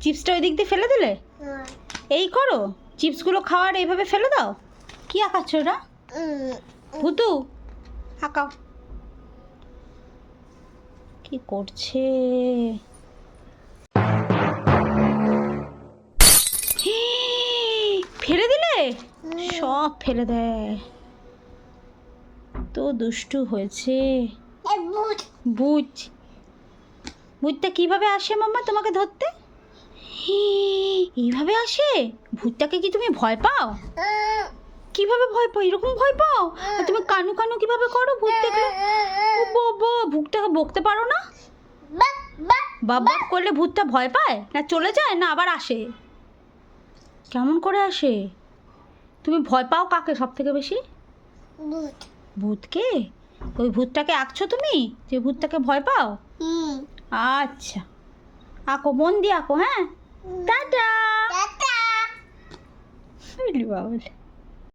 চিপসটা ওই দিক দিয়ে ফেলে দিলে? এই করো, চিপসগুলো খাওয়ার এইভাবে ফেলে দাও। কি আঁকাচ্ছ ওটা? ভুতু আঁকাও। কি করছে? ফেলে দিলে? সব ফেলে দেয়, তো দুষ্টু হয়েছে। ভূত, ভূতটা কিভাবে আসে মাম্মা তোমাকে ধরতে? এইভাবে আসে? ভূতটাকে কি তুমি ভয় পাও? কিভাবে ভয় পাও? এরকম ভয় পাও? আর তুমি কানু কানু কিভাবে করো ভূত দেখলে? ও বাবা, ভূতটাকে বকতে পারো না? বাপ বাপ করলে ভূতটা ভয় পায় না চলে যায় না আবার আসে? কেমন করে আসে? তুমি ভয় পাও কাকে সব থেকে বেশি? ভূতকে? ওই ভূতটাকে আঁকছো তুমি, যে ভূতটাকে ভয় পাও? আচ্ছা, আঁকো, মন দিয়ে আঁকো। হ্যাঁ, টাটা।